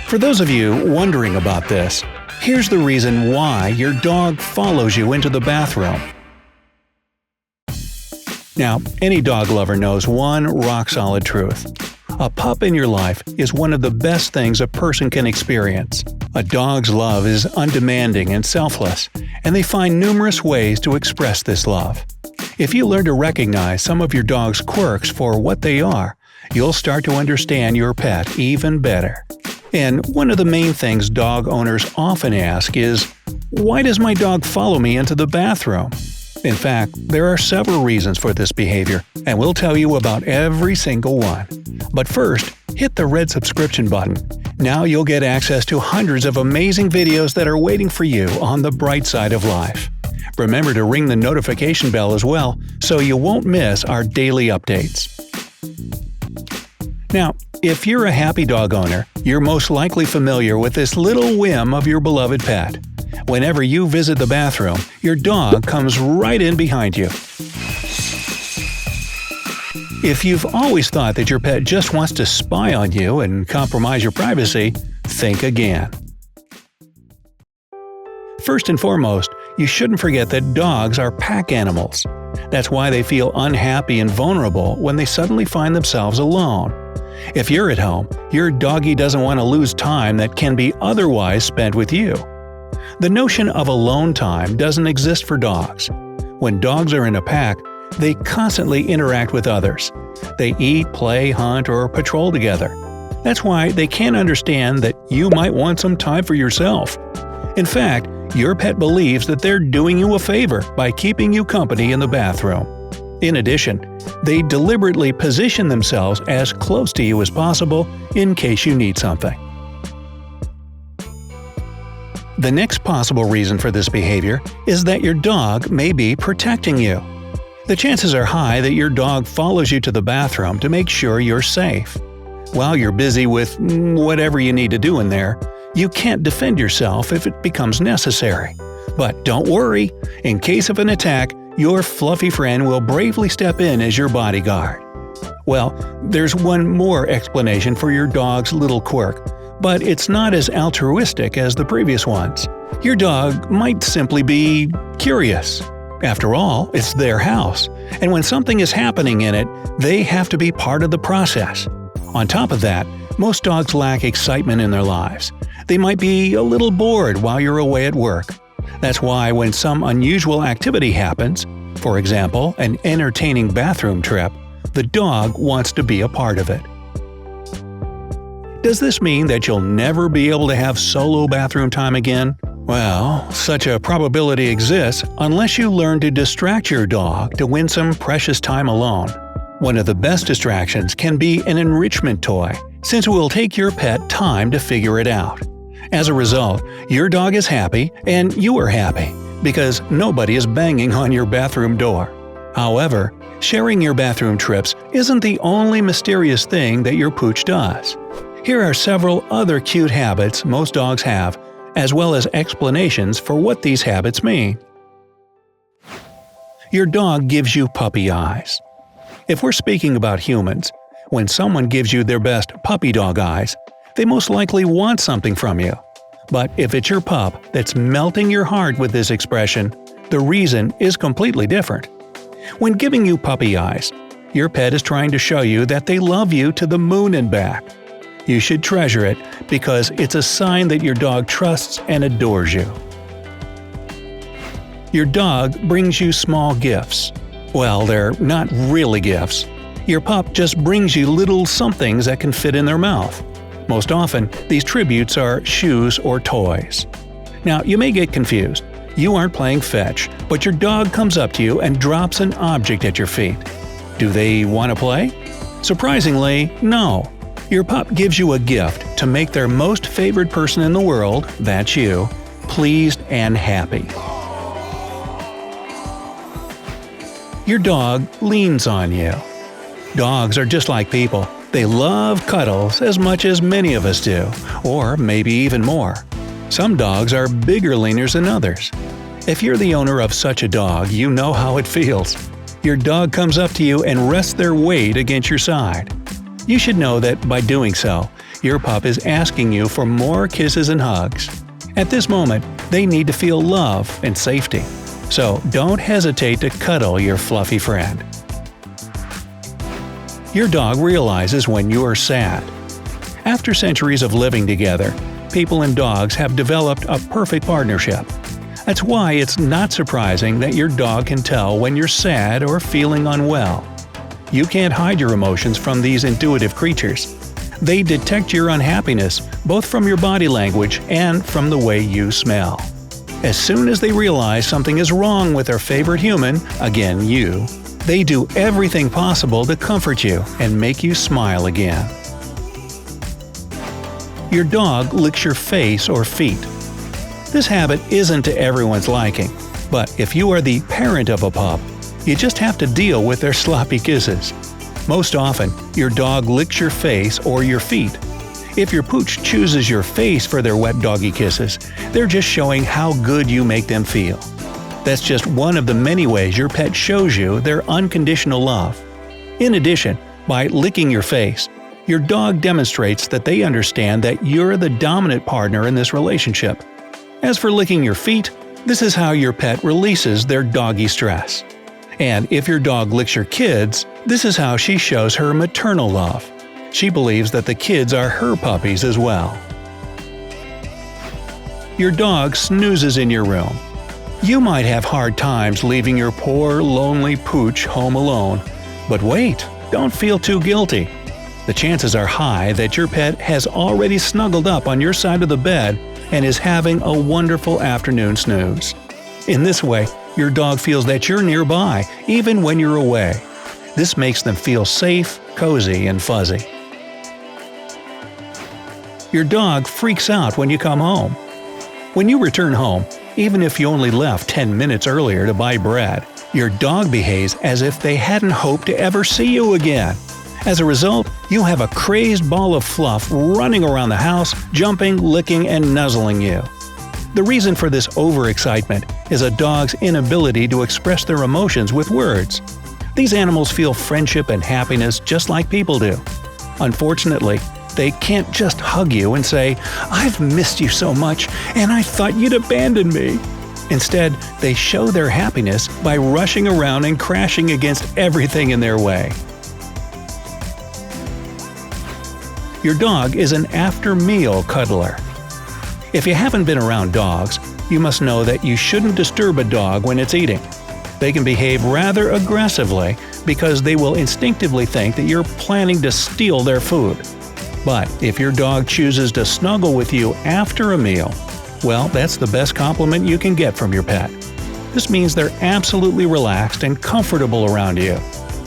For those of you wondering about this, here's the reason why your dog follows you into the bathroom. Now, any dog lover knows one rock-solid truth. A pup in your life is one of the best things a person can experience. A dog's love is undemanding and selfless, and they find numerous ways to express this love. If you learn to recognize some of your dog's quirks for what they are, you'll start to understand your pet even better. And one of the main things dog owners often ask is, why does my dog follow me into the bathroom? In fact, there are several reasons for this behavior, and we'll tell you about every single one. But first, hit the red subscription button. Now you'll get access to hundreds of amazing videos that are waiting for you on the bright side of life. Remember to ring the notification bell as well, so you won't miss our daily updates. Now, if you're a happy dog owner, you're most likely familiar with this little whim of your beloved pet. Whenever you visit the bathroom, your dog comes right in behind you. If you've always thought that your pet just wants to spy on you and compromise your privacy, think again. First and foremost, you shouldn't forget that dogs are pack animals. That's why they feel unhappy and vulnerable when they suddenly find themselves alone. If you're at home, your doggy doesn't want to lose time that can be otherwise spent with you. The notion of alone time doesn't exist for dogs. When dogs are in a pack, they constantly interact with others. They eat, play, hunt, or patrol together. That's why they can't understand that you might want some time for yourself. In fact, your pet believes that they're doing you a favor by keeping you company in the bathroom. In addition, they deliberately position themselves as close to you as possible in case you need something. The next possible reason for this behavior is that your dog may be protecting you. The chances are high that your dog follows you to the bathroom to make sure you're safe. While you're busy with whatever you need to do in there, you can't defend yourself if it becomes necessary. But don't worry, in case of an attack, your fluffy friend will bravely step in as your bodyguard. Well, there's one more explanation for your dog's little quirk, but it's not as altruistic as the previous ones. Your dog might simply be curious. After all, it's their house, and when something is happening in it, they have to be part of the process. On top of that, most dogs lack excitement in their lives. They might be a little bored while you're away at work. That's why when some unusual activity happens, for example, an entertaining bathroom trip, the dog wants to be a part of it. Does this mean that you'll never be able to have solo bathroom time again? Well, such a probability exists unless you learn to distract your dog to win some precious time alone. One of the best distractions can be an enrichment toy, since it will take your pet time to figure it out. As a result, your dog is happy and you are happy, because nobody is banging on your bathroom door. However, sharing your bathroom trips isn't the only mysterious thing that your pooch does. Here are several other cute habits most dogs have, as well as explanations for what these habits mean. Your dog gives you puppy eyes. If we're speaking about humans, when someone gives you their best puppy dog eyes, they most likely want something from you. But if it's your pup that's melting your heart with this expression, the reason is completely different. When giving you puppy eyes, your pet is trying to show you that they love you to the moon and back. You should treasure it because it's a sign that your dog trusts and adores you. Your dog brings you small gifts. Well, they're not really gifts. Your pup just brings you little somethings that can fit in their mouth. Most often, these tributes are shoes or toys. Now, you may get confused. You aren't playing fetch, but your dog comes up to you and drops an object at your feet. Do they want to play? Surprisingly, no. Your pup gives you a gift to make their most favored person in the world, that's you, pleased and happy. Your dog leans on you. Dogs are just like people. They love cuddles as much as many of us do, or maybe even more. Some dogs are bigger leaners than others. If you're the owner of such a dog, you know how it feels. Your dog comes up to you and rests their weight against your side. You should know that by doing so, your pup is asking you for more kisses and hugs. At this moment, they need to feel love and safety. So don't hesitate to cuddle your fluffy friend. Your dog realizes when you are sad. After centuries of living together, people and dogs have developed a perfect partnership. That's why it's not surprising that your dog can tell when you're sad or feeling unwell. You can't hide your emotions from these intuitive creatures. They detect your unhappiness both from your body language and from the way you smell. As soon as they realize something is wrong with their favorite human, again you, they do everything possible to comfort you and make you smile again. Your dog licks your face or feet. This habit isn't to everyone's liking, but if you are the parent of a pup, you just have to deal with their sloppy kisses. Most often, your dog licks your face or your feet. If your pooch chooses your face for their wet doggy kisses, they're just showing how good you make them feel. That's just one of the many ways your pet shows you their unconditional love. In addition, by licking your face, your dog demonstrates that they understand that you're the dominant partner in this relationship. As for licking your feet, this is how your pet releases their doggy stress. And if your dog licks your kids, this is how she shows her maternal love. She believes that the kids are her puppies as well. Your dog snoozes in your room. You might have hard times leaving your poor, lonely pooch home alone. But wait, don't feel too guilty. The chances are high that your pet has already snuggled up on your side of the bed and is having a wonderful afternoon snooze. In this way, your dog feels that you're nearby, even when you're away. This makes them feel safe, cozy, and fuzzy. Your dog freaks out when you come home. When you return home, even if you only left 10 minutes earlier to buy bread, your dog behaves as if they hadn't hoped to ever see you again. As a result, you have a crazed ball of fluff running around the house, jumping, licking, and nuzzling you. The reason for this overexcitement is a dog's inability to express their emotions with words. These animals feel friendship and happiness just like people do. Unfortunately, they can't just hug you and say, "I've missed you so much, and I thought you'd abandon me." Instead, they show their happiness by rushing around and crashing against everything in their way. Your dog is an after-meal cuddler. If you haven't been around dogs, you must know that you shouldn't disturb a dog when it's eating. They can behave rather aggressively because they will instinctively think that you're planning to steal their food. But if your dog chooses to snuggle with you after a meal, well, that's the best compliment you can get from your pet. This means they're absolutely relaxed and comfortable around you.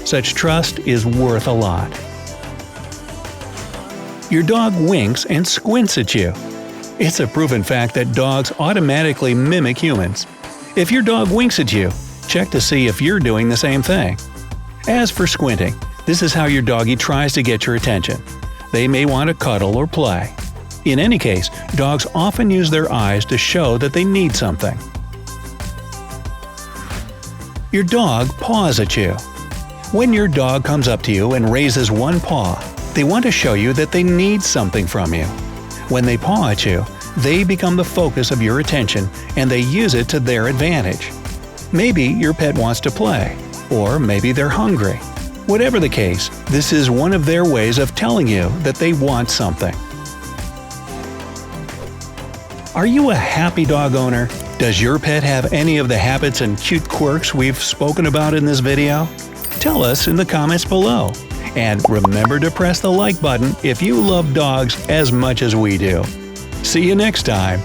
Such trust is worth a lot. Your dog winks and squints at you. It's a proven fact that dogs automatically mimic humans. If your dog winks at you, check to see if you're doing the same thing. As for squinting, this is how your doggy tries to get your attention. They may want to cuddle or play. In any case, dogs often use their eyes to show that they need something. Your dog paws at you. When your dog comes up to you and raises one paw, they want to show you that they need something from you. When they paw at you, they become the focus of your attention and they use it to their advantage. Maybe your pet wants to play, or maybe they're hungry. Whatever the case, this is one of their ways of telling you that they want something. Are you a happy dog owner? Does your pet have any of the habits and cute quirks we've spoken about in this video? Tell us in the comments below. And remember to press the like button if you love dogs as much as we do. See you next time.